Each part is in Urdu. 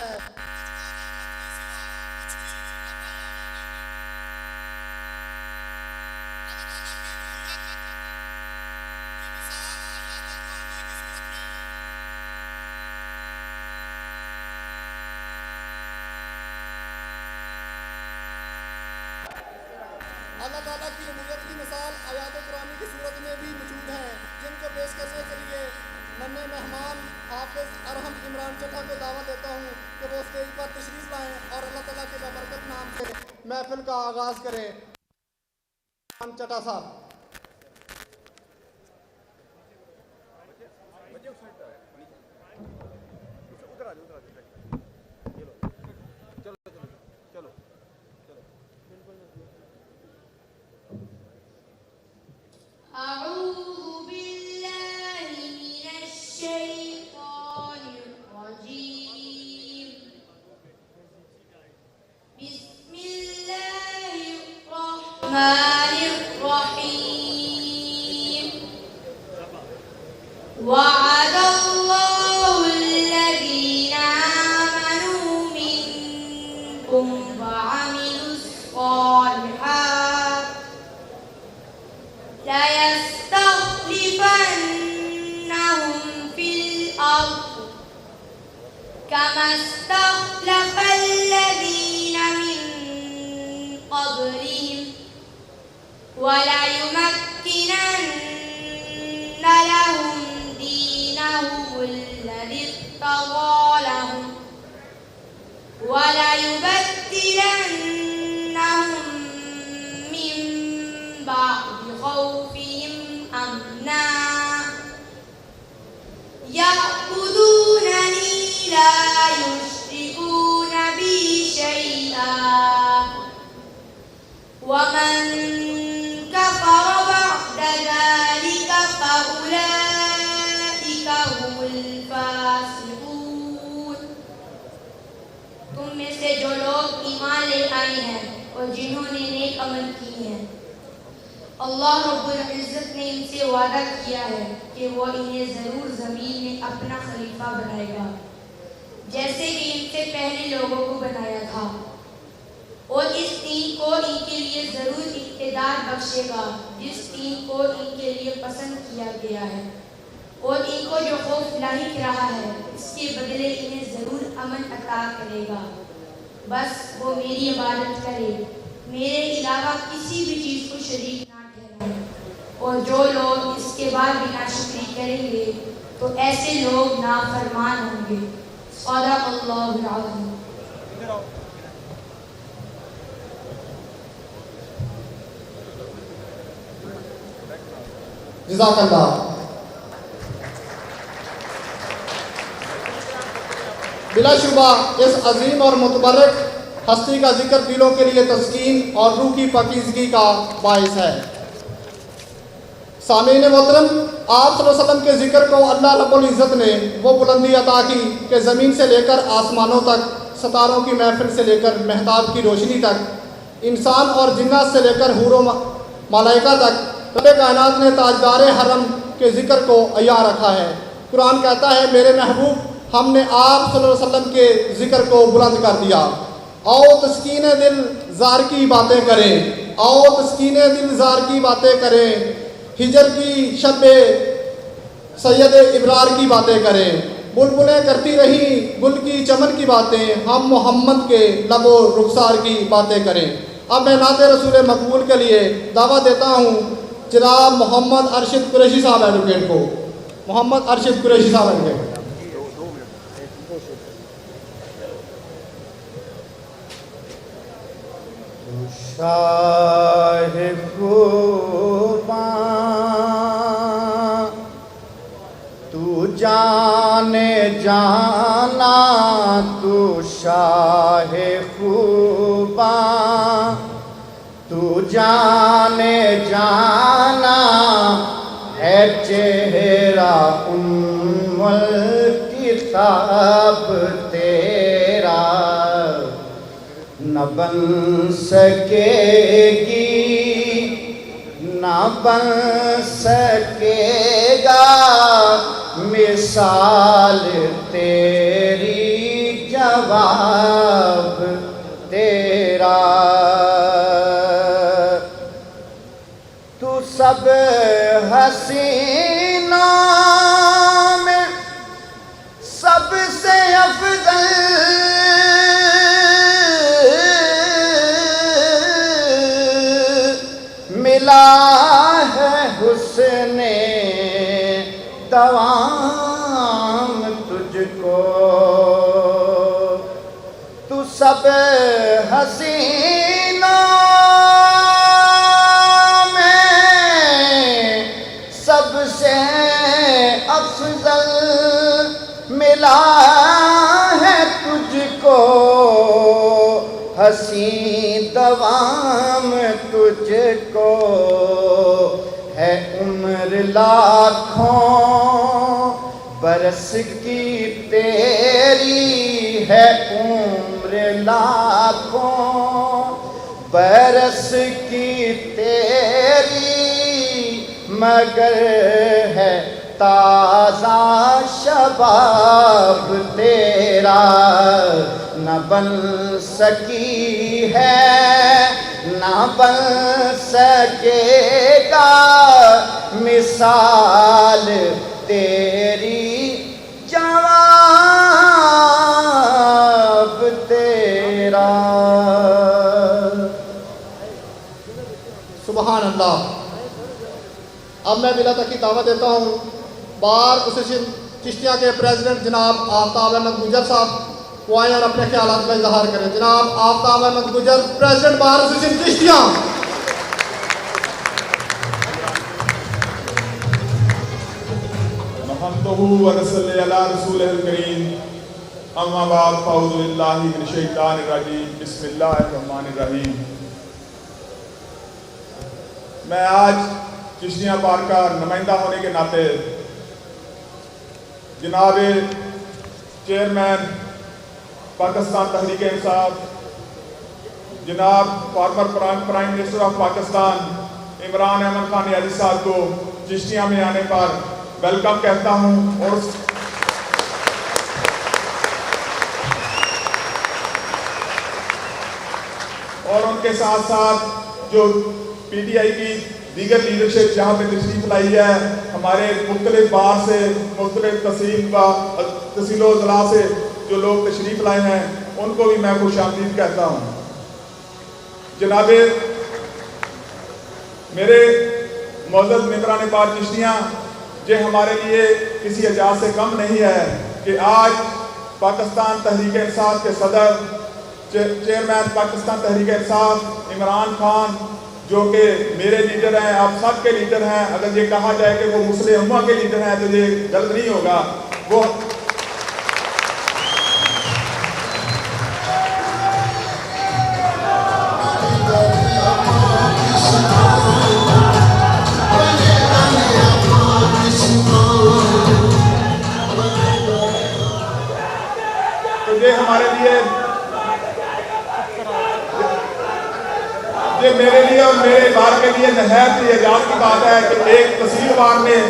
ہے۔ اللہ تعالیٰ کی ربوبیت کی مثال آیات قرآنی کی صورت میں بھی موجود ہے، جن کو پیش کرنے کے لیے ننھے مہمان حافظ ارحم عمران چٹھا کو دعوت دیتا ہوں کہ وہ اسٹیج پر تشریف لائیں اور اللہ تعالیٰ کے بابرکت نام سے محفل کا آغاز کریں۔ عمران چٹھا صاحب۔ أعوذ بالله من الشيطان الرجيم. بسم الله الرحمن الرحيم. وعد الله الذين آمنوا منكم وعملوا الصالحات ليستخلفنهم في الأرض كما استخلف الذين من قبلهم وليمكنن لهم دينهم الذي ارتضى لهم وليبدلنهم من بعد خوفهم أمنا يعبدونني لا يشركون بي شيئا ومن كفر بعد ذلك فأولئك هم الفاسقون. تم میں سے جو لوگ ایمان لے آئے ہیں اور جنہوں نے نیک عمل کی ہیں، اللہ رب العزت نے ان سے وعدہ کیا ہے کہ وہ انہیں ضرور زمین میں اپنا خلیفہ بنائے گا، جیسے کہ ان سے پہلے لوگوں کو بنایا تھا، اور اس دین کو ان کے لیے ضرور اقتدار بخشے گا جس دین کو ان کے لیے پسند کیا گیا ہے، اور ان کو جو خوف لاحق رہا ہے اس کے بدلے انہیں ضرور امن عطا کرے گا۔ بس وہ میری عبادت کرے، میرے علاوہ کسی بھی چیز کو شریک نہ ٹھہرائے، اور جو لوگ اس کے بعد بھی ناشکری کریں گے تو ایسے لوگ نافرمان ہوں گے۔ صدق اللہ العظیم۔ جزاک اللہ۔ بلا شبہ اس عظیم اور متبرک ہستی کا ذکر دلوں کے لیے تسکین اور روح کی پاکیزگی کا باعث ہے۔ سامعین محترم، آپ صلی اللہ علیہ وسلم کے ذکر کو اللہ رب العزت نے وہ بلندی عطا کی کہ زمین سے لے کر آسمانوں تک، ستاروں کی محفل سے لے کر مہتاب کی روشنی تک، انسان اور جنات سے لے کر حور و ملائکہ تک، رب کائنات نے تاجدار حرم کے ذکر کو عیاں رکھا ہے۔ قرآن کہتا ہے میرے محبوب ہم نے آپ صلی اللہ علیہ وسلم کے ذکر کو بلند کر دیا۔ آؤ تسکین دل زار کی باتیں کریں، آؤ تسکین دل زار کی باتیں کریں، ہجر کی شب سید ابرار کی باتیں کریں، بلبلیں کرتی رہیں گل کی چمن کی باتیں، ہم محمد کے لب و رخسار کی باتیں کریں۔ اب میں نعت رسول مقبول کے لیے دعوت دیتا ہوں جناب محمد ارشد قریشی صاحب ایڈوکیٹ کو۔ محمد ارشد قریشی صاحب ایڈوکیٹ۔ شاہ خوباں تو جانے جانا، تو شاہ خوباں تو جانے جانا، ہے چہرہ ام الکتاب تیرا، نہ بن سکے گی نہ بن سکے گا مثال تیری جوانی جواب تیرا، تو سب حسینوں میں سب سے افضل، ملا ہے حسن دوام تجھ کو، تو سب حسینوں میں سب سے افضل، ملا ہے تجھ کو حسین دوام تجھ کو، ہے عمر لاکھوں برس کی تیری، ہے عمر لاکھوں برس کی تیری، مگر ہے تازہ شباب تیرا، نہ بن سکی ہے نہ بن سکے گا مثال تیری، جواب تیرا۔ سبحان اللہ۔ اب میں بلا تک کی دعوت دیتا ہوں بار ایسوسیشن چشتیہ کے پریزیڈنٹ جناب آفتاب احمد گجر صاحب، وہ آئیں اور اپنے خیالات کا اظہار کریں۔ جناب آفتاب احمد گجر، پریزیڈنٹ بار ایسوسیشن چشتیہ۔ نحمدہ ونصلی علی رسولہ الکریم، اما بعد فاعوذ باللہ من الشیطان الرجیم، بسم اللہ الرحمن الرحیم۔ میں آج چشتیہ بار کا نمائندہ ہونے کے ناطے جناب چیئرمین پاکستان تحریک انصاف، جناب former prime minister of Pakistan Imran Ahmed Khan Niazi صاحب کو چشتیہ میں آنے پر ویلکم کہتا ہوں، اور ان کے ساتھ ساتھ جو پی ٹی آئی کی دیگر لیڈرشپ جہاں پہ تشریف لائی ہے، ہمارے مختلف بار سے، مختلف تحصیل و اضلاع سے جو لوگ تشریف لائے ہیں، ان کو بھی میں خوش آمدید کہتا ہوں۔ جناب میرے معزز ممبران بار چشتیہ، یہ ہمارے لیے کسی اعزاز سے کم نہیں ہے کہ آج پاکستان تحریک انصاف کے صدر، چیئرمین پاکستان تحریک انصاف عمران خان، جو کہ میرے لیڈر ہیں، آپ سب کے لیڈر ہیں، اگر یہ کہا جائے کہ وہ مسلم امہ کے لیڈر ہیں تو یہ غلط نہیں ہوگا۔ وہ تو یہ ہمارے لیے، یہ میرے لیے اور میرے بار کے لیے نہایت ہی اعزاز کی بات ہے کہ ایک تحصیل وار میں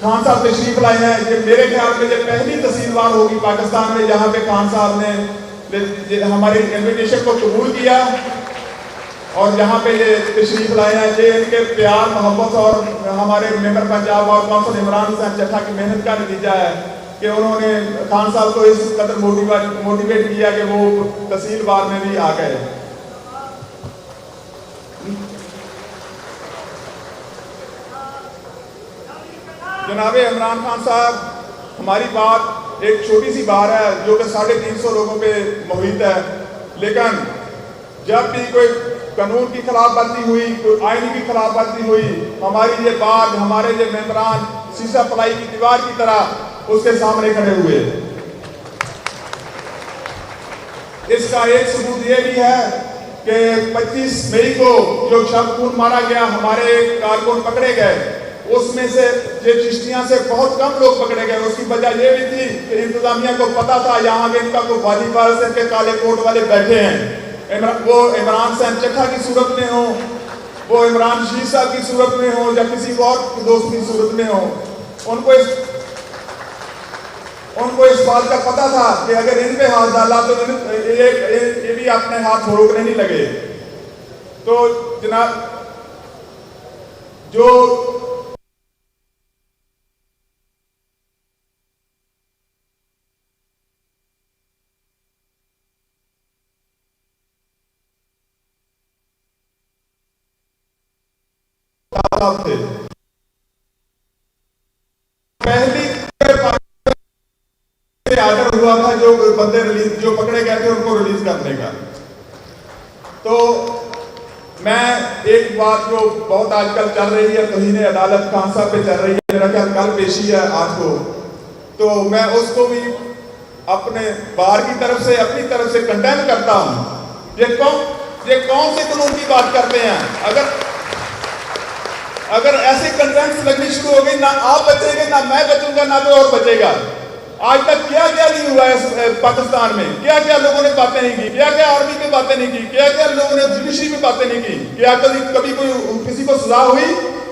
خان صاحب تشریف لائے ہیں۔ یہ میرے خیال میں یہ پہلی تحصیل وار ہوگی پاکستان میں جہاں پہ خان صاحب نے ہماری انویٹیشن کو قبول کیا اور یہاں پہ یہ تشریف لائے ہیں۔ یہ ان کے پیار، محبت اور ہمارے ممبر پنجاب اور کونسل عمران حسین چٹھا کی محنت کا نتیجہ ہے کہ انہوں نے خان صاحب کو اس قدر موٹیویٹ کیا کہ وہ تحصیل وار میں بھی آ گئے۔ جناب عمران خان صاحب، ہماری بات ایک چھوٹی سی بار ہے جو کہ 350 لوگوں پہ محیط ہے، لیکن جب بھی کوئی قانون کی خلاف ورزی ہوئی، کوئی آئین کی خلاف ورزی ہوئی، ہماری یہ بات، ہمارے یہ ممبران سیسہ پلائی کی دیوار کی طرح اس کے سامنے کھڑے ہوئے۔ اس کا ایک ثبوت یہ بھی ہے کہ 25 مئی کو جو شب خون مارا گیا، ہمارے کارکن پکڑے گئے، اس میں سے یہ چشتیاں سے بہت کم لوگ پکڑے گئے۔ اس کی وجہ یہ بھی تھی کہ انتظامیہ کو پتا تھا یہاں کے ان کا کوئی باجی پارس کے کالے کوٹ والے بیٹھے ہیں، وہ عمران حسین چٹھا کی صورت میں ہوں، وہ عمران شیر صاحب کی صورت میں ہوں، یا کسی اور دوست کی صورت میں ہوں، ان کو ان کو اس بات کا پتہ تھا کہ اگر ان پہ ہاتھ ڈالا تو یہ بھی اپنے ہاتھ روکنے نہیں لگے. تو جناب جو تھے پہلی آرڈر ہوا تھا جو بندے ریلیز جو پکڑے گئے تھے ان کو ریلیز کرنے کا. تو میں ایک بات جو بہت آج کل چل رہی ہے توہین عدالت خان صاحب پہ چل رہی ہے, میرا خیال کل پیشی ہے آج کو, تو میں اس کو بھی اپنے بار کی طرف سے اپنی طرف سے کنڈیم کرتا ہوں. یہ کون سے قانون کی بات کرتے ہیں؟ اگر ایسی کنٹینٹس لگنی شروع ہو گئی, نہ آپ بچیں گے, نہ میں بچوں گا, نہ کوئی اور بچے گا. آج تک کیا کیا نہیں ہوا ہے پاکستان میں, کیا کیا لوگوں نے باتیں نہیں کی, کیا کیا آرمی پہ باتیں نہیں کی, کیا کیا لوگوں نے جوڈیشری پہ باتیں نہیں کی, کیا کبھی کوئی کسی کو سزا ہوئی,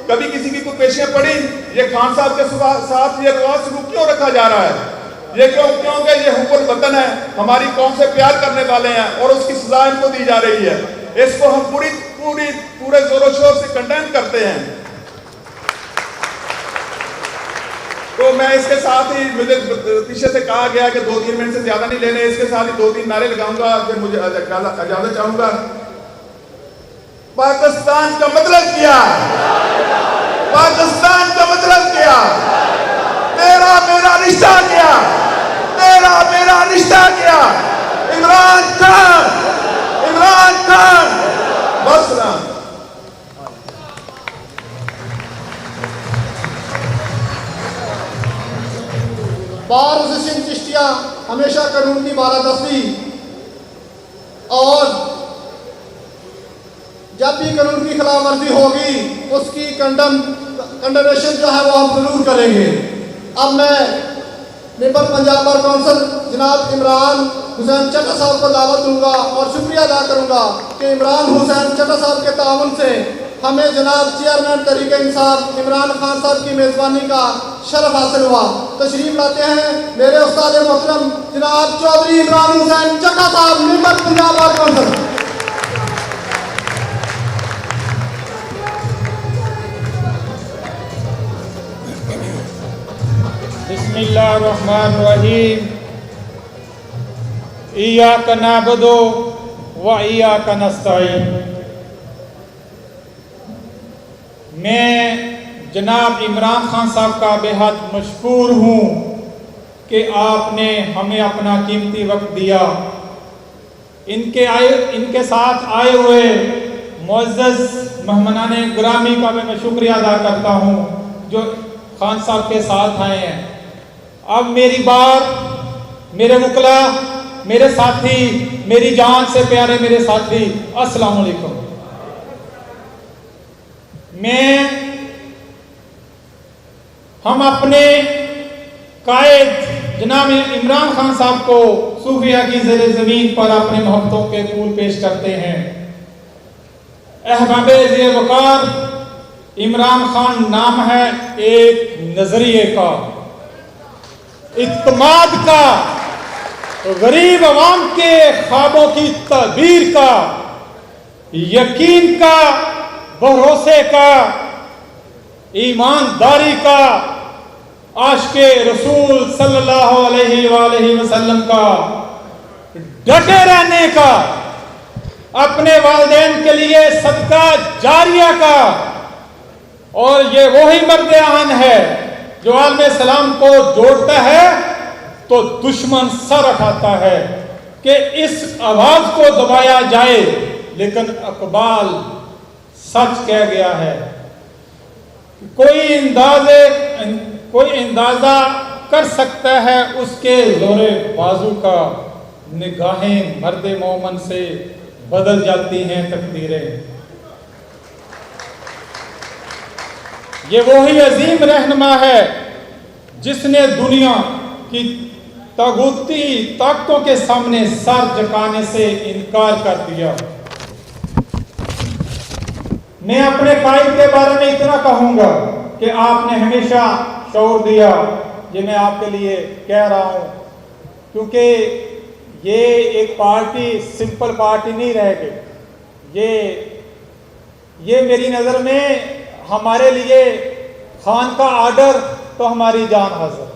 کبھی کسی کی کوئی پیشیاں پڑی. یہ خان صاحب کے ساتھ یہ رواج شروع کیوں رکھا جا رہا ہے؟ یہ کیوں کہ یہ حب الوطن ہے, ہماری قوم سے پیار کرنے والے ہیں اور اس کی سزا ان کو دی جا رہی ہے. اس کو ہم پورے زور و شور سے کنڈیم کرتے ہیں. تو میں اس کے ساتھ ہی, مجھے پیچھے سے کہا گیا کہ 2-3 منٹ سے زیادہ نہیں لینے, اس کے ساتھ ہی 2-3 نعرے لگاؤں گا, پھر مجھے اجازت چاہوں گا. پاکستان کا مطلب کیا؟ پاکستان کا مطلب کیا؟ تیرا میرا رشتہ کیا؟ تیرا میرا رشتہ کیا؟ عمران خان بس سلام. بار ایسوسیشن چشتیہ ہمیشہ قانون کی بالادستی اور جب بھی قانون کی خلاف ورزی ہوگی اس کی کنڈمنیشن جو ہے وہ ہم ضرور کریں گے. اب میں ممبر پنجاب بار کونسل جناب عمران حسین چٹا صاحب کو دعوت دوں گا اور شکریہ ادا کروں گا کہ عمران حسین چٹا صاحب کے تعاون سے ہمیں جناب چیئرمین تحریک انصاف عمران خان صاحب کی میزبانی کا شرف حاصل ہوا. تشریف لاتے ہیں میرے استاد محترم جناب چودھری عمران حسین چٹا صاحب, ممبر پنجاب بار کونسل. بسم اللہ الرحمن الرحیم. ایاک نعبد و ایاک نستعین. میں جناب عمران خان صاحب کا بے حد مشکور ہوں کہ آپ نے ہمیں اپنا قیمتی وقت دیا. ان کے ساتھ آئے ہوئے معزز مہمانان گرامی کا میں شکریہ ادا کرتا ہوں جو خان صاحب کے ساتھ آئے ہیں. اب میری بات, میرے وکلاء, میرے ساتھی, میری جان سے پیارے میرے ساتھی, السلام علیکم. ہم اپنے قائد جناب عمران خان صاحب کو صوفیہ کی زیر زمین پر اپنے محبتوں کے پھول پیش کرتے ہیں. احباب ذی وقار, عمران خان نام ہے ایک نظریے کا, اعتماد کا, غریب عوام کے خوابوں کی تعبیر کا, یقین کا, بھروسے کا, ایمانداری کا, عاشق رسول صلی اللہ علیہ وآلہ وسلم کا, ڈٹے رہنے کا, اپنے والدین کے لیے صدقہ جاریہ کا. اور یہ وہی مرد آہن ہے جو عالم اسلام کو جوڑتا ہے تو دشمن سر اٹھاتا ہے کہ اس آواز کو دبایا جائے, لیکن اقبال سچ کہہ گیا ہے. کوئی اندازہ کر سکتا ہے اس کے زور بازو کا, نگاہیں مرد مومن سے بدل جاتی ہیں تقدیریں. یہ وہی عظیم رہنما ہے جس نے دنیا کی طاغوتی طاقتوں کے سامنے سر جھکانے سے انکار کر دیا. میں اپنے قائد کے بارے میں اتنا کہوں گا کہ آپ نے ہمیشہ شعور دیا, یہ میں آپ کے لیے کہہ رہا ہوں، کیونکہ یہ ایک پارٹی سمپل پارٹی نہیں رہ گئی، یہ میری نظر میں ہمارے لیے خان کا آرڈر تو ہماری جان حاضر۔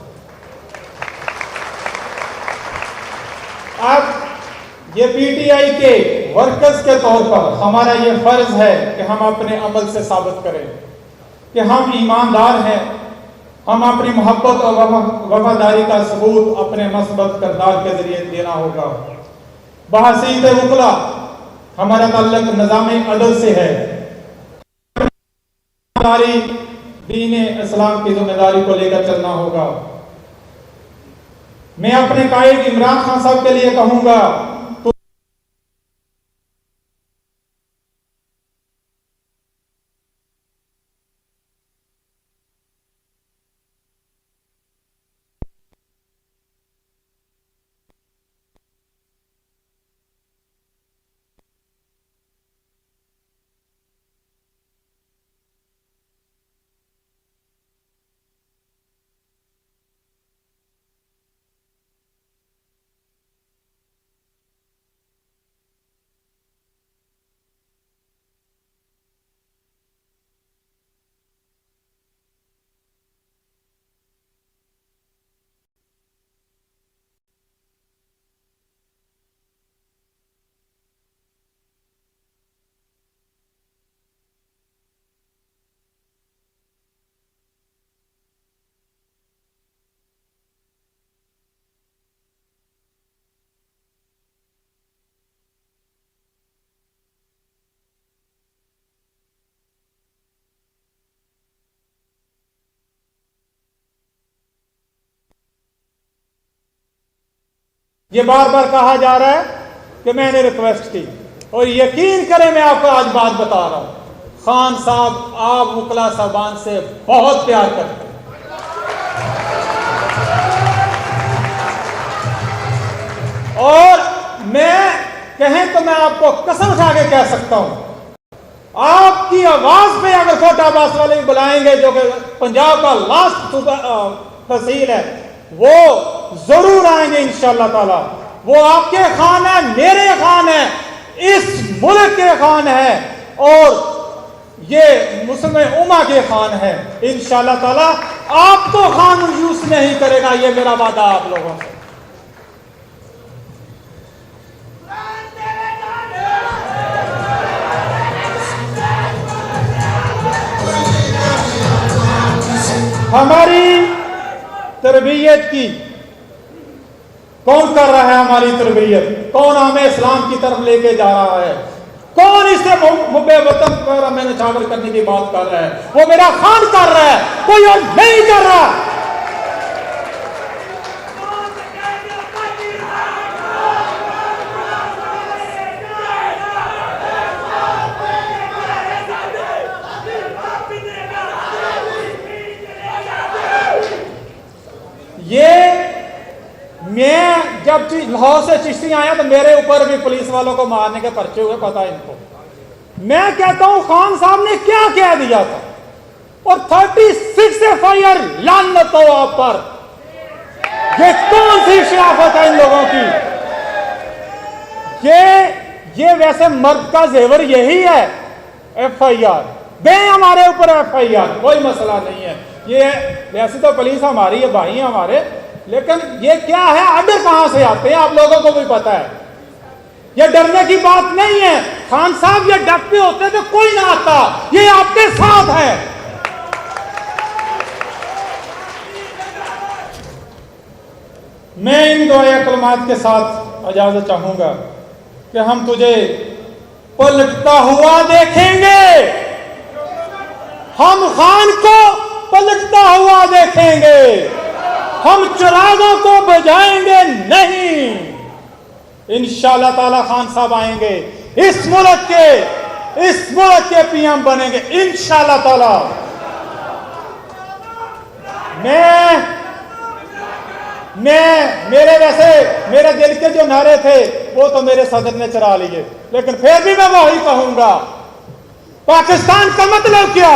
اب یہ پی ٹی آئی کے ورکرز کے طور پر ہمارا یہ فرض ہے کہ ہم اپنے عمل سے ثابت کریں کہ ہم ایماندار ہیں، ہم اپنی محبت اور وفاداری کا ثبوت اپنے مثبت کردار کے ذریعے دینا ہوگا۔ بحثیت وکلا ہمارا تعلق نظام عدل سے ہے، دین اسلام کی ذمہ داری کو لے کر چلنا ہوگا۔ میں اپنے قائد عمران خان صاحب کے لیے کہوں گا، یہ بار بار کہا جا رہا ہے کہ میں نے ریکویسٹ کی، اور یقین کریں میں آپ کو آج بات بتا رہا ہوں، خان صاحب آپ وکلا صاحبان سے بہت پیار کرتے ہیں، اور میں کہیں تو میں آپ کو قسم اٹھا کے کہہ سکتا ہوں، آپ کی آواز پہ اگر کوٹا عباس والے بلائیں گے جو کہ پنجاب کا لاسٹ تحصیل ہے، وہ ضرور آئیں گے انشاءاللہ تعالی۔ وہ آپ کے خان ہیں، میرے خان ہیں، اس ملک کے خان ہیں، اور یہ مسلم امہ کے خان ہیں انشاءاللہ تعالی۔ آپ کو خان یوز نہیں کرے گا، یہ میرا وعدہ آپ لوگوں سے۔ ہماری تربیت کی کون کر رہا ہے؟ ہماری تربیت کون ہمیں اسلام کی طرف لے کے جا رہا ہے؟ کون اسے محب وطن پر ہمیں نچھاور کرنے کی بات کر رہا ہے؟ وہ میرا خان کر رہا ہے، کوئی اور نہیں کر رہا۔ میں جب لاہور سے چشتی آیا تو میرے اوپر بھی پولیس والوں کو مارنے کے پرچے ہوئے، پتہ ان کو۔ میں کہتا ہوں خان صاحب نے کیا کہہ دیا تھا، اور 36 FIR لعنت ہو آپ پر۔ یہ کون سی شرافت ہے ان لوگوں کی؟ یہ ویسے مرد کا زیور یہی ہے، FIR دیں ہمارے اوپر، FIR کوئی مسئلہ نہیں ہے۔ یہ ویسے تو پولیس ہماری ہے، بھائی ہیں ہمارے، لیکن یہ کیا ہے؟ آرڈر کہاں سے آتے ہیں آپ لوگوں کو بھی پتا ہے۔ یہ ڈرنے کی بات نہیں ہے، خان صاحب یہ ڈرتے ہوتے تو کوئی نہ آتا، یہ آپ کے ساتھ ہے۔ میں ان دعائے کلمات کے ساتھ اجازت چاہوں گا کہ ہم تجھے پلٹتا ہوا دیکھیں گے، ہم خان کو پلٹتا ہوا دیکھیں گے، ہم چراغوں کو بجائیں گے نہیں۔ انشاءاللہ تعالی خان صاحب آئیں گے، اس ملک کے PM بنیں گے انشاءاللہ تعالی۔ میرے دل کے جو نعرے تھے وہ تو میرے صدر نے چرا لیے، لیکن پھر بھی میں وہی کہوں گا، پاکستان کا مطلب کیا؟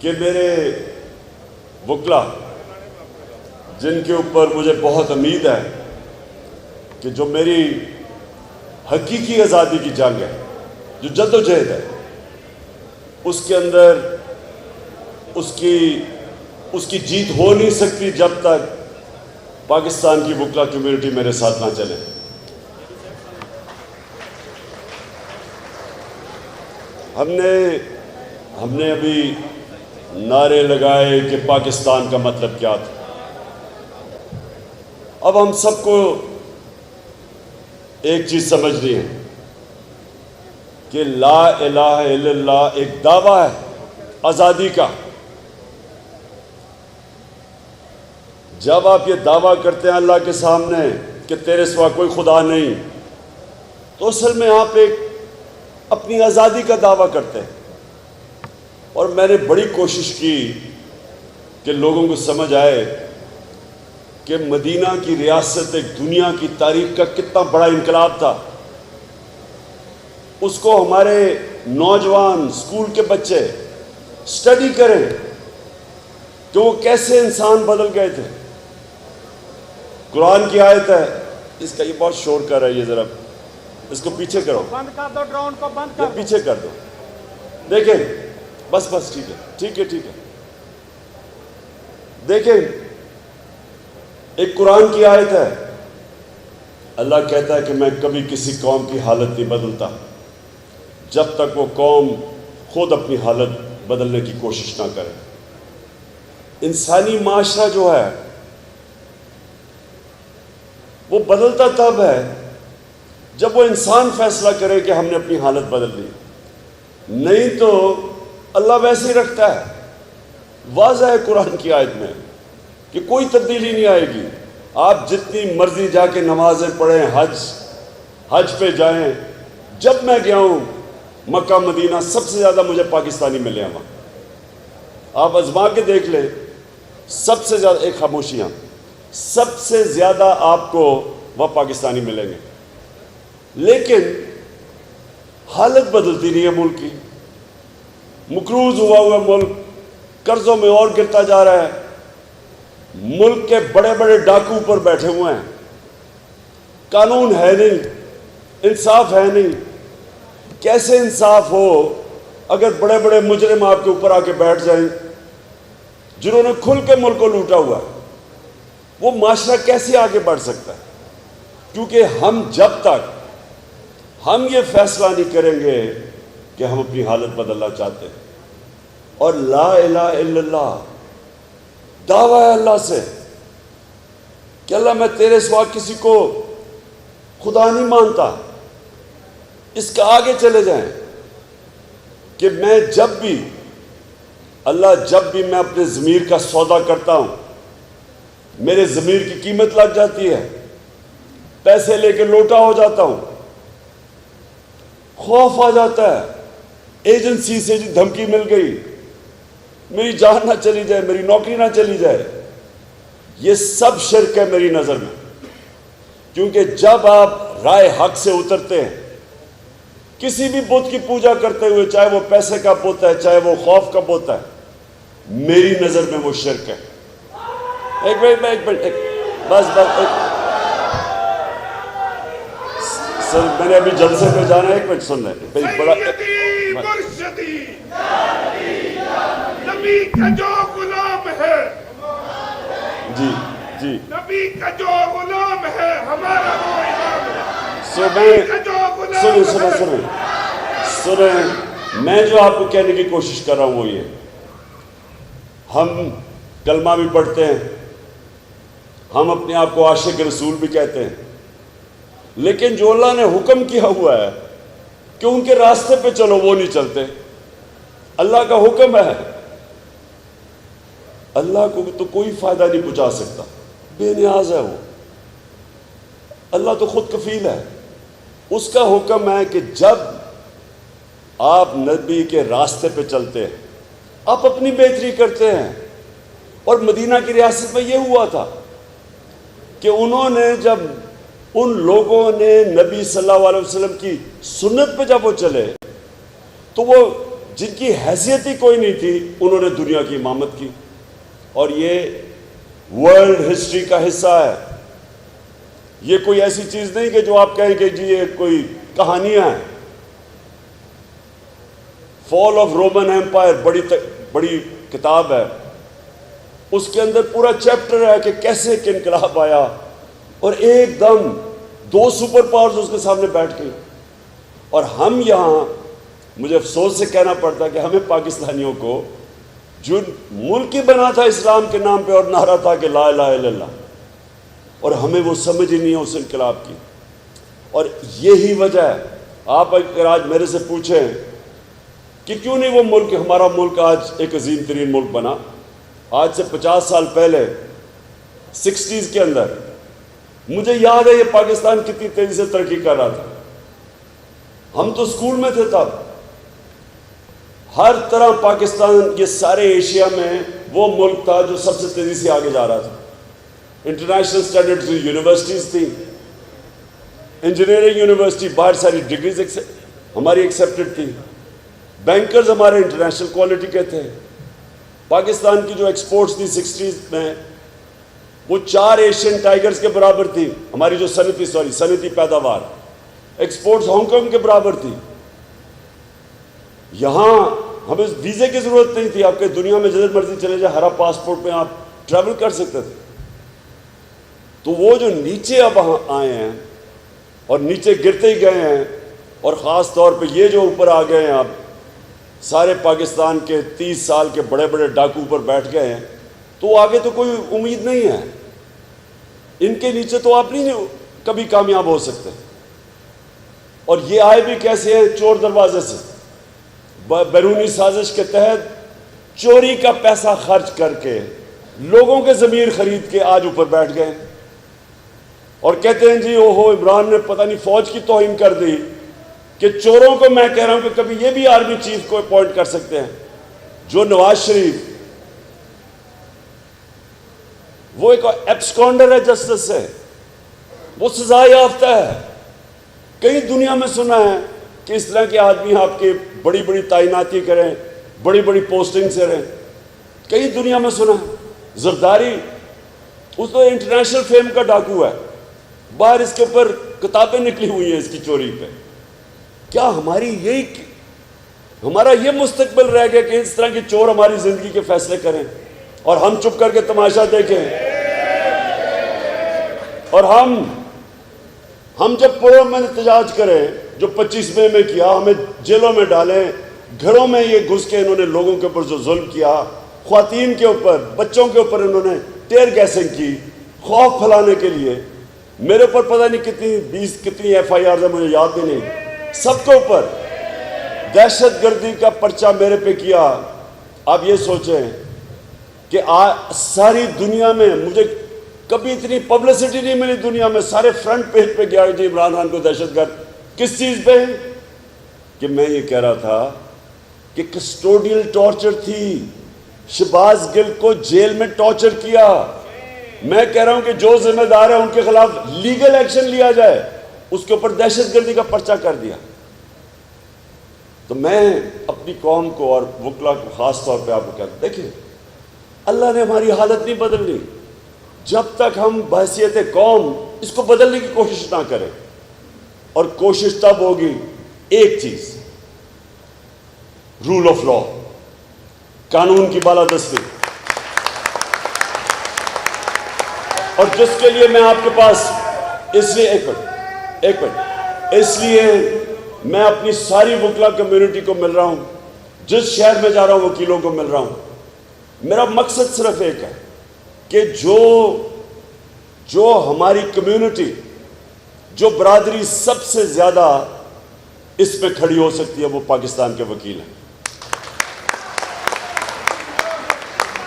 کہ میرے وکلا جن کے اوپر مجھے بہت امید ہے کہ جو میری حقیقی آزادی کی جنگ ہے، جو جد و جہد ہے، اس کے اندر اس کی جیت ہو نہیں سکتی جب تک پاکستان کی وکلا کمیونٹی میرے ساتھ نہ چلے۔ ہم نے ابھی نعرے لگائے کہ پاکستان کا مطلب کیا تھا۔ اب ہم سب کو ایک چیز سمجھنی ہے کہ لا الہ الا اللہ ایک دعویٰ ہے آزادی کا۔ جب آپ یہ دعویٰ کرتے ہیں اللہ کے سامنے کہ تیرے سوا کوئی خدا نہیں، تو اصل میں آپ ایک اپنی آزادی کا دعویٰ کرتے ہیں۔ اور میں نے بڑی کوشش کی کہ لوگوں کو سمجھ آئے کہ مدینہ کی ریاست ایک دنیا کی تاریخ کا کتنا بڑا انقلاب تھا۔ اس کو ہمارے نوجوان اسکول کے بچے اسٹڈی کریں کہ وہ کیسے انسان بدل گئے تھے۔ قرآن کی آیت ہے، اس کا یہ بہت شور کر رہا ہے، یہ ذرا اس کو پیچھے کرو، بند کر دو، ڈرون کو بند کر یہ دو۔ پیچھے کر دو۔ دیکھیں بس ٹھیک ہے۔ دیکھیں ایک قرآن کی آیت ہے، اللہ کہتا ہے کہ میں کبھی کسی قوم کی حالت نہیں بدلتا جب تک وہ قوم خود اپنی حالت بدلنے کی کوشش نہ کرے۔ انسانی معاشرہ جو ہے وہ بدلتا تب ہے جب وہ انسان فیصلہ کرے کہ ہم نے اپنی حالت بدل لی، نہیں تو اللہ ویسے ہی رکھتا ہے۔ واضح ہے قرآن کی آیت میں کہ کوئی تبدیلی نہیں آئے گی۔ آپ جتنی مرضی جا کے نمازیں پڑھیں، حج پہ جائیں۔ جب میں گیا ہوں مکہ مدینہ، سب سے زیادہ مجھے پاکستانی ملے ہیں وہاں۔ آپ آزما کے دیکھ لیں، سب سے زیادہ، ایک خاموشیاں، سب سے زیادہ آپ کو وہاں پاکستانی ملیں گے۔ لیکن حالت بدلتی نہیں ہے ملک کی۔ مقروض ہوا ملک قرضوں میں اور گرتا جا رہا ہے۔ ملک کے بڑے بڑے ڈاکو پر بیٹھے ہوئے ہیں، قانون ہے نہیں، انصاف ہے نہیں۔ کیسے انصاف ہو اگر بڑے بڑے مجرم آپ کے اوپر آ کے بیٹھ جائیں جنہوں نے کھل کے ملک کو لوٹا ہوا ہے؟ وہ معاشرہ کیسے آگے بڑھ سکتا ہے؟ کیونکہ جب تک ہم یہ فیصلہ نہیں کریں گے کہ ہم اپنی حالت بدلنا چاہتے ہیں۔ اور لا الہ الا اللہ دعویٰ ہے اللہ سے کہ اللہ میں تیرے سوا کسی کو خدا نہیں مانتا۔ اس کا آگے چلے جائیں کہ میں جب بھی میں اپنے ضمیر کا سودا کرتا ہوں، میرے ضمیر کی قیمت لگ جاتی ہے، پیسے لے کے لوٹا ہو جاتا ہوں، خوف آ جاتا ہے، ایجنسی سے دھمکی مل گئی، میری جان نہ چلی جائے، میری نوکری نہ چلی جائے۔ یہ سب شرک ہے میری نظر میں، کیونکہ جب آپ رائے حق سے اترتے ہیں، کسی بھی بت کی پوجا کرتے ہوئے، چاہے وہ پیسے کا بت ہے، چاہے وہ خوف کا بت ہے، میری نظر میں وہ شرک ہے۔ ایک منٹ بس سر، میں نے ابھی جلسے پہ جانا ہے، ایک منٹ سن لیں۔ بڑا مرشدی نبی کا جو غلام ہے، جی نبی کا جو غلام ہے ہمارا وہ امام ہے۔ سنیں، میں جو آپ کو کہنے کی کوشش کر رہا ہوں وہ یہ، ہم کلمہ بھی پڑھتے ہیں، ہم اپنے آپ کو عاشق رسول بھی کہتے ہیں، لیکن جو اللہ نے حکم کیا ہوا ہے کہ ان کے راستے پہ چلو، وہ نہیں چلتے۔ اللہ کا حکم ہے، اللہ کو تو کوئی فائدہ نہیں پہنچا سکتا، بے نیاز ہے وہ، اللہ تو خود کفیل ہے۔ اس کا حکم ہے کہ جب آپ نبی کے راستے پہ چلتے ہیں، آپ اپنی بہتری کرتے ہیں۔ اور مدینہ کی ریاست میں یہ ہوا تھا کہ انہوں نے جب ان لوگوں نے نبی صلی اللہ علیہ وسلم کی سنت پہ جب وہ چلے، تو وہ جن کی حیثیت ہی کوئی نہیں تھی، انہوں نے دنیا کی امامت کی، اور یہ ورلڈ ہسٹری کا حصہ ہے۔ یہ کوئی ایسی چیز نہیں کہ جو آپ کہیں کہ جی یہ کوئی کہانیاں ہیں۔ فال آف رومن ایمپائر بڑی کتاب ہے، اس کے اندر پورا چیپٹر ہے کہ کیسے ایک انقلاب آیا اور ایک دم 2 سپر پاورز اس کے سامنے بیٹھ گئی، اور ہم یہاں، مجھے افسوس سے کہنا پڑتا کہ ہمیں پاکستانیوں کو، جو ملک ہی بنا تھا اسلام کے نام پہ اور نعرہ تھا کہ لا الہ الا اللہ، اور ہمیں وہ سمجھ ہی نہیں ہے اس انقلاب کی۔ اور یہی وجہ ہے، آپ اگر آج میرے سے پوچھیں کہ کیوں نہیں وہ ملک، ہمارا ملک آج ایک عظیم ترین ملک بنا، آج سے 50 سال پہلے 60s کے اندر مجھے یاد ہے یہ پاکستان کتنی تیزی سے ترقی کر رہا تھا۔ ہم تو اسکول میں تھے تب، ہر طرح پاکستان یہ سارے ایشیا میں وہ ملک تھا جو سب سے تیزی سے آگے جا رہا تھا۔ انٹرنیشنل سٹینڈرڈز یونیورسٹیز تھیں، انجینئرنگ یونیورسٹی، باہر ساری ڈگریز ہماری ایکسیپٹڈ تھی، بینکرز ہمارے انٹرنیشنل کوالٹی کے تھے۔ پاکستان کی جو ایکسپورٹس تھی 60s میں، وہ 4 ایشین ٹائیگرز کے برابر تھی، ہماری جو صنعتی پیداوار، ایکسپورٹس ہانگ کانگ کے برابر تھی۔ یہاں ہمیں ویزے کی ضرورت نہیں تھی، آپ کے دنیا میں جدھر مرضی چلے جائیں، ہر پاسپورٹ پہ آپ ٹریول کر سکتے تھے۔ تو وہ جو نیچے اب آئے ہیں اور نیچے گرتے ہی گئے ہیں، اور خاص طور پہ یہ جو اوپر آ گئے ہیں، اب سارے پاکستان کے 30 سال کے بڑے بڑے ڈاکو پر بیٹھ گئے ہیں، تو آگے تو کوئی امید نہیں ہے، ان کے نیچے تو آپ نہیں کبھی کامیاب ہو سکتے۔ اور یہ آئے بھی کیسے ہیں؟ چور دروازے سے، بیرونی سازش کے تحت چوری کا پیسہ خرچ کر کے لوگوں کے ضمیر خرید کے آج اوپر بیٹھ گئے اور کہتے ہیں جی اوہو عمران نے پتہ نہیں فوج کی توہین کر دی، کہ چوروں کو میں کہہ رہا ہوں کہ کبھی یہ بھی آرمی چیف کو اپوائنٹ کر سکتے ہیں۔ جو نواز شریف، وہ ایک ایبسکونڈر ہے جسٹس سے، وہ سزا یافتہ ہے۔ کئی دنیا میں سنا ہے کہ اس طرح کے آدمی آپ کے بڑی بڑی تعیناتی کریں، بڑی بڑی پوسٹنگ سے رہیں، کئی دنیا میں سنا ہے۔ زرداری اس تو انٹرنیشنل فیم کا ڈاکو ہے، باہر اس کے اوپر کتابیں نکلی ہوئی ہیں اس کی چوری پہ۔ کیا ہمارا یہ مستقبل رہ گیا کہ اس طرح کے چور ہماری زندگی کے فیصلے کریں اور ہم چپ کر کے تماشا دیکھیں؟ اور ہم جب پوروں میں احتجاج کریں، جو 25 مئی میں کیا، ہمیں جیلوں میں ڈالیں، گھروں میں یہ گھس کے انہوں نے لوگوں کے اوپر جو ظلم کیا، خواتین کے اوپر، بچوں کے اوپر انہوں نے ٹیئر گیسنگ کی خوف پھیلانے کے لیے، میرے اوپر پتہ نہیں کتنی FIRs ہیں، مجھے یاد بھی نہیں، سب کے اوپر دہشت گردی کا پرچہ میرے پہ کیا۔ آپ یہ سوچیں کہ ساری دنیا میں مجھے کبھی اتنی پبلسٹی نہیں ملی، دنیا میں سارے فرنٹ پیج پہ گیا جی عمران خان کو دہشت گرد۔ کس چیز پہ؟ کہ میں یہ کہہ رہا تھا کہ کسٹوڈیل ٹارچر تھی، شہباز گل کو جیل میں ٹارچر کیا۔ میں کہہ رہا ہوں کہ جو ذمہ دار ہے ان کے خلاف لیگل ایکشن لیا جائے، اس کے اوپر دہشت گردی کا پرچہ کر دیا۔ تو میں اپنی قوم کو اور وکلا کو خاص طور پہ آپ کو کہتا ہوں، دیکھیں اللہ نے ہماری حالت نہیں بدلنی جب تک ہم بحیثیت قوم اس کو بدلنے کی کوشش نہ کریں، اور کوشش تب ہوگی ایک چیز، رول آف لا، قانون کی بالادستی، اور جس کے لیے میں آپ کے پاس اس لیے ایک منٹ اس لیے میں اپنی ساری وکلا کمیونٹی کو مل رہا ہوں، جس شہر میں جا رہا ہوں وکیلوں کو مل رہا ہوں۔ میرا مقصد صرف ایک ہے کہ جو ہماری کمیونٹی، جو برادری سب سے زیادہ اس پہ کھڑی ہو سکتی ہے، وہ پاکستان کے وکیل ہیں،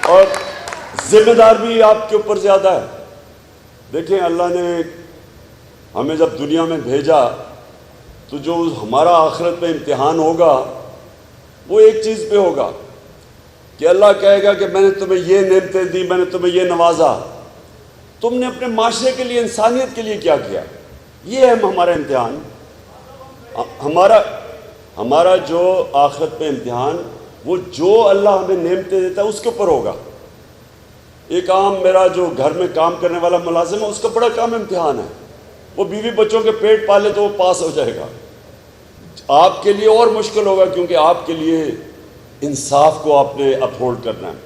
اور ذمہ دار بھی آپ کے اوپر زیادہ ہے۔ دیکھیں اللہ نے ہمیں جب دنیا میں بھیجا تو جو ہمارا آخرت میں امتحان ہوگا وہ ایک چیز پہ ہوگا کہ اللہ کہے گا کہ میں نے تمہیں یہ نعمتیں دی، میں نے تمہیں یہ نوازا، تم نے اپنے معاشرے کے لیے، انسانیت کے لیے کیا کیا؟ یہ ہے ہمارا امتحان۔ ہمارا جو آخرت میں امتحان وہ جو اللہ ہمیں نعمتیں دیتا ہے اس کے اوپر ہوگا. ایک عام میرا جو گھر میں کام کرنے والا ملازم ہے اس کا بڑا کام امتحان ہے. وہ بیوی بچوں کے پیٹ پالے تو وہ پاس ہو جائے گا. آپ کے لیے اور مشکل ہوگا کیونکہ آپ کے لیے انصاف کو آپ نے اپہولڈ کرنا ہے.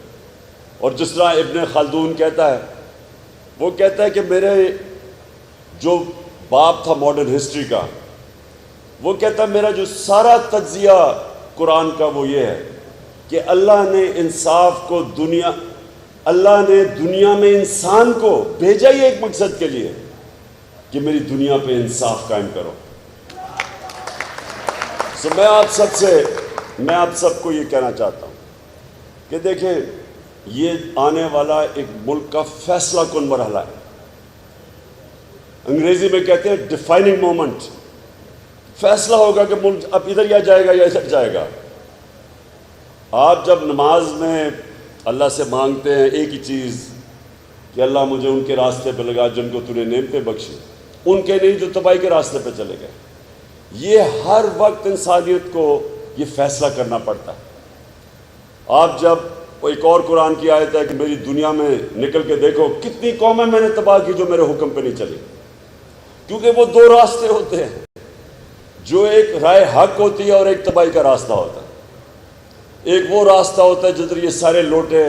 اور جس طرح ابن خلدون کہتا ہے، وہ کہتا ہے کہ میرے جو باپ تھا ماڈرن ہسٹری کا، وہ کہتا ہے میرا جو سارا تجزیہ قرآن کا وہ یہ ہے کہ اللہ نے انصاف کو اللہ نے دنیا میں انسان کو بھیجا ہی ایک مقصد کے لیے کہ میری دنیا پہ انصاف قائم کرو. میں آپ سب کو یہ کہنا چاہتا ہوں کہ دیکھیں یہ آنے والا ایک ملک کا فیصلہ کن مرحلہ ہے. انگریزی میں کہتے ہیں ڈیفائننگ مومنٹ. فیصلہ ہوگا کہ ملک اب ادھر یا جائے گا یا ادھر جائے گا. آپ جب نماز میں اللہ سے مانگتے ہیں ایک ہی چیز کہ اللہ مجھے ان کے راستے پہ لگا جن کو تو نے نعمتیں بخشی، ان کے نہیں جو تباہی کے راستے پہ چلے گئے. یہ ہر وقت انسانیت کو یہ فیصلہ کرنا پڑتا ہے. آپ جب ایک اور قرآن کی آیت ہے کہ میری دنیا میں نکل کے دیکھو کتنی قومیں میں نے تباہ کی جو میرے حکم پہ نہیں چلی. کیونکہ وہ دو راستے ہوتے ہیں، جو ایک رائے حق ہوتی ہے اور ایک تباہی کا راستہ ہوتا ہے. ایک وہ راستہ ہوتا ہے جدھر یہ سارے لوٹے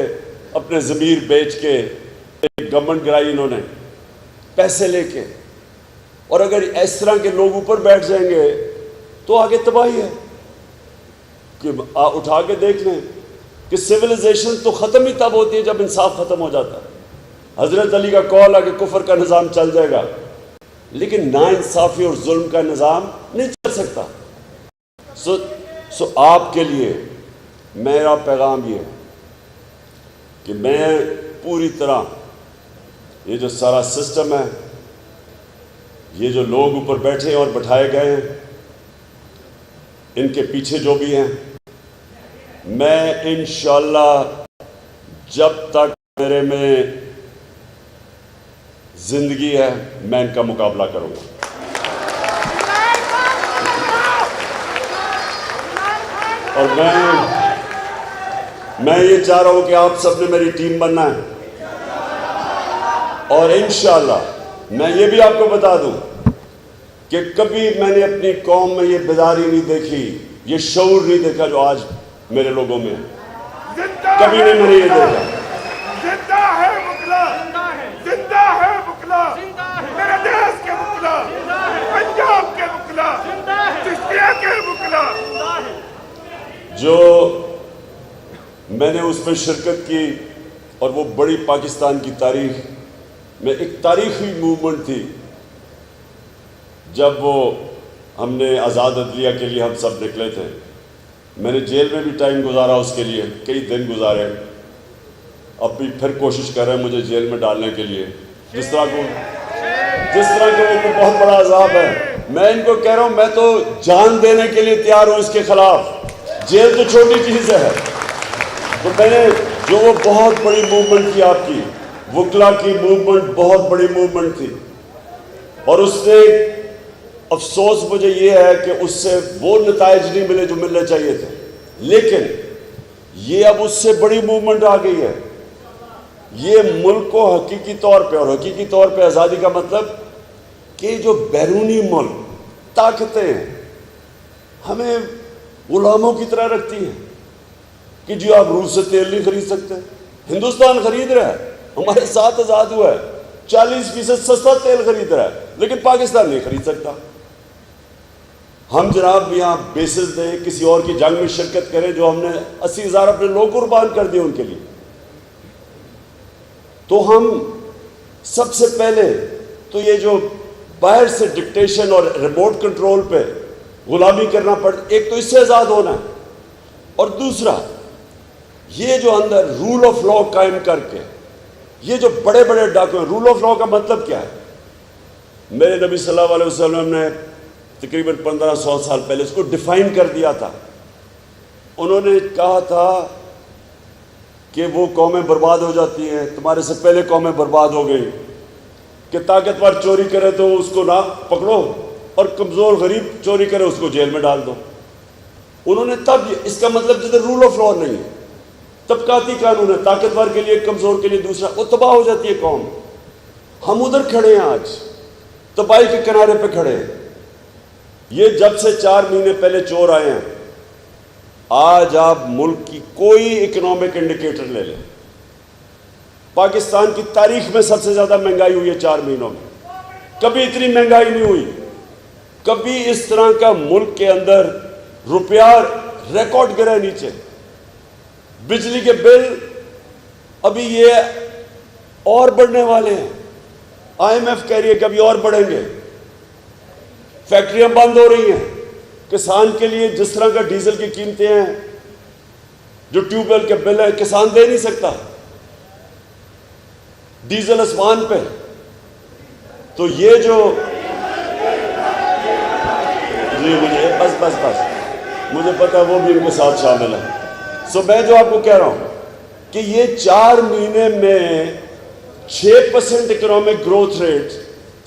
اپنے ضمیر بیچ کے ایک گورنمنٹ گرائی انہوں نے پیسے لے کے، اور اگر اس طرح کے لوگ اوپر بیٹھ جائیں گے تو آگے تباہی ہے. کہ اٹھا کے دیکھ لیں کہ سویلائزیشن تو ختم ہی تب ہوتی ہے جب انصاف ختم ہو جاتا ہے. حضرت علی کا قول ہے کہ کفر کا نظام چل جائے گا لیکن ناانصافی اور ظلم کا نظام نہیں چل سکتا. سو آپ کے لیے میرا پیغام یہ ہے کہ میں پوری طرح یہ جو سارا سسٹم ہے، یہ جو لوگ اوپر بیٹھے اور بٹھائے گئے ہیں، ان کے پیچھے جو بھی ہیں، میں انشاءاللہ جب تک میرے میں زندگی ہے میں ان کا مقابلہ کروں گا. اور میں یہ چاہ رہا ہوں کہ آپ سب نے میری ٹیم بننا ہے. اور انشاءاللہ میں یہ بھی آپ کو بتا دوں کہ کبھی میں نے اپنی قوم میں یہ بیداری نہیں دیکھی، یہ شعور نہیں دیکھا جو آج میرے لوگوں میں ہے. کبھی نہیں میں نے یہ دیکھا. زندہ ہے بکلا، زندہ ہے بکلا، میرے دیش کے بکلا، پنجاب کے بکلا، چشتیہ کے بکلا. جو میں نے اس میں شرکت کی اور وہ بڑی پاکستان کی تاریخ میں ایک تاریخی موومنٹ تھی جب وہ ہم نے آزاد عدلیہ کے لیے ہم سب نکلے تھے. میں نے جیل میں بھی ٹائم گزارا اس کے لیے، کئی دن گزارے. اب بھی پھر کوشش کر رہے ہیں مجھے جیل میں ڈالنے کے لیے. جس طرح کہ وہ بہت بڑا عذاب ہے. میں ان کو کہہ رہا ہوں میں تو جان دینے کے لیے تیار ہوں اس کے خلاف. جیل تو چھوٹی چیز ہے. تو میں نے جو وہ بہت بڑی موومنٹ تھی آپ کی وکلا کی موومنٹ، بہت بڑی موومنٹ تھی، اور اس سے افسوس مجھے یہ ہے کہ اس سے وہ نتائج نہیں ملے جو ملنے چاہیے تھے. لیکن یہ اب اس سے بڑی موومنٹ آ گئی ہے. یہ ملک کو حقیقی طور پہ، اور حقیقی طور پہ آزادی کا مطلب کہ جو بیرونی ملک طاقتیں ہیں ہمیں غلاموں کی طرح رکھتی ہیں کہ جی آپ روس سے تیل نہیں خرید سکتے. ہندوستان خرید رہا ہے، ہمارے ساتھ آزاد ہوا ہے، 40% سستا تیل خرید رہا ہے، لیکن پاکستان نہیں خرید سکتا. ہم جناب یہاں بیسز دیں، کسی اور کی جنگ میں شرکت کریں جو ہم نے 80,000 اپنے لوگ قربان کر دیے ان کے لیے. تو ہم سب سے پہلے تو یہ جو باہر سے ڈکٹیشن اور ریموٹ کنٹرول پہ غلامی کرنا ایک تو اس سے آزاد ہونا ہے، اور دوسرا یہ جو اندر رول آف لا قائم کر کے یہ جو بڑے بڑے ڈاکومنٹ، رول آف لا کا مطلب کیا ہے؟ میرے نبی صلی اللہ علیہ وسلم نے تقریباً 1500 سال پہلے اس کو ڈیفائن کر دیا تھا. انہوں نے کہا تھا کہ وہ قومیں برباد ہو جاتی ہیں، تمہارے سے پہلے قومیں برباد ہو گئی، کہ طاقتور چوری کرے تو اس کو نہ پکڑو اور کمزور غریب چوری کرے اس کو جیل میں ڈال دو. انہوں نے تب اس کا مطلب جدھر رول آف لا نہیں ہے، طبقاتی قانون ہے، طاقتور کے لیے کمزور کے لیے دوسرا، وہ تباہ ہو جاتی ہے قوم۔ ہم ادھر کھڑے ہیں، آج تباہی کے کنارے پہ کھڑے ہیں۔ یہ جب سے 4 مہینے پہلے چور آئے ہیں، آج آپ ملک کی کوئی اکنامک انڈیکیٹر لے لیں، پاکستان کی تاریخ میں سب سے زیادہ مہنگائی ہوئی ہے 4 مہینوں میں، کبھی اتنی مہنگائی نہیں ہوئی، کبھی اس طرح کا ملک کے اندر روپیہ ریکارڈ گرا نیچے۔ بجلی کے بل ابھی یہ اور بڑھنے والے ہیں، آئی ایم ایف کہہ رہی ہے کہ ابھی اور بڑھیں گے، فیکٹریاں بند ہو رہی ہیں، کسان کے لیے جس طرح کا ڈیزل کی قیمتیں ہیں، جو ٹیوب ویل کے بل ہے، کسان دے نہیں سکتا، ڈیزل اسمان پہ۔ تو یہ جو جی مجھے پتا وہ بھی ان کے ساتھ شامل ہے۔ سو میں جو آپ کو کہہ رہا ہوں کہ یہ 4 مہینے میں 6% اکنامک گروتھ ریٹ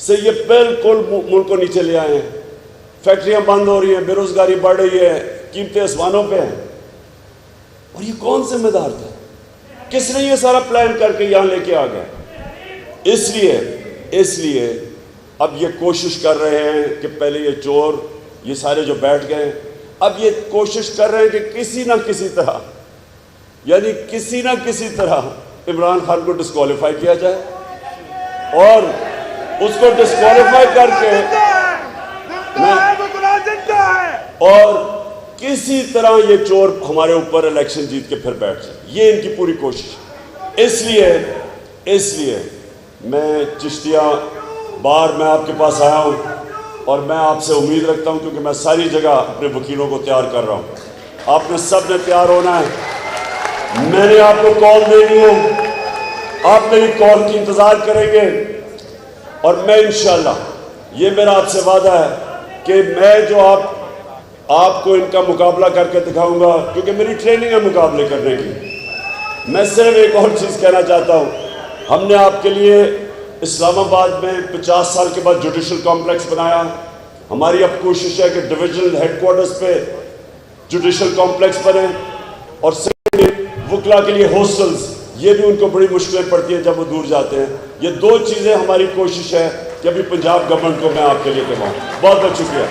سے یہ بالکل ملک کو نیچے لے آئے ہیں، فیکٹریاں بند ہو رہی ہیں، بے روزگاری بڑھ رہی ہے، قیمتیں آسمانوں پہ ہیں۔ اور یہ کون ذمہ دار تھا؟ کس نے یہ سارا پلان کر کے یہاں لے کے آ گیا؟ اس لیے اب یہ کوشش کر رہے ہیں کہ پہلے یہ چور یہ سارے جو بیٹھ گئے، اب یہ کوشش کر رہے ہیں کہ کسی نہ کسی طرح عمران خان کو ڈسکوالیفائی کیا جائے، اور اس کو ڈسکوالیفائی کر کے اور کسی طرح یہ چور ہمارے اوپر الیکشن جیت کے پھر بیٹھ جائے۔ یہ ان کی پوری کوشش ہے۔ اس لیے میں چشتیہ بار میں آپ کے پاس آیا ہوں، اور میں آپ سے امید رکھتا ہوں، کیونکہ میں ساری جگہ اپنے وکیلوں کو تیار کر رہا ہوں، آپ نے سب نے تیار ہونا ہے، میں نے آپ کو کال دینی ہے، آپ میری کال کی انتظار کریں گے، اور میں انشاءاللہ یہ میرا آپ سے وعدہ ہے کہ میں جو آپ کو ان کا مقابلہ کر کے دکھاؤں گا، کیونکہ میری ٹریننگ ہے مقابلے کرنے کی۔ میں صرف ایک اور چیز کہنا چاہتا ہوں، ہم نے آپ کے لیے اسلام آباد میں 50 سال کے بعد جوڈیشل کمپلیکس بنایا۔ ہماری اب کوشش ہے کہ ڈویژنل ہیڈ کوارٹرز پہ جوڈیشل کمپلیکس بنے، اور وکلا کے لیے ہاسٹلز، یہ بھی ان کو بڑی مشکلیں پڑتی ہیں جب وہ دور جاتے ہیں۔ یہ 2 چیزیں ہماری کوشش ہے کہ ابھی پنجاب گورنمنٹ کو میں آپ کے لیے کرواؤں۔ بہت بہت شکریہ۔